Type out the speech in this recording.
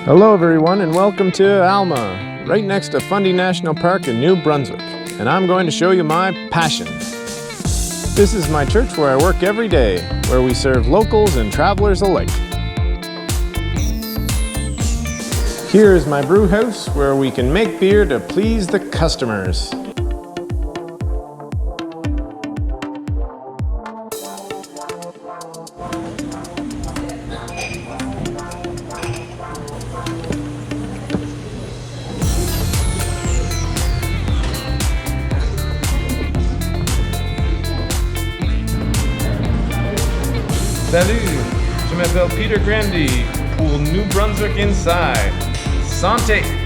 Hello everyone and welcome to Alma, right next to Fundy National Park in New Brunswick, and I'm going to show you my passion. This is my church where I work every day, where we serve locals and travelers alike. Here is my brew house where we can make beer to please the customers. Salut, je m'appelle Peter Grandy pour New Brunswick Inside. Santé!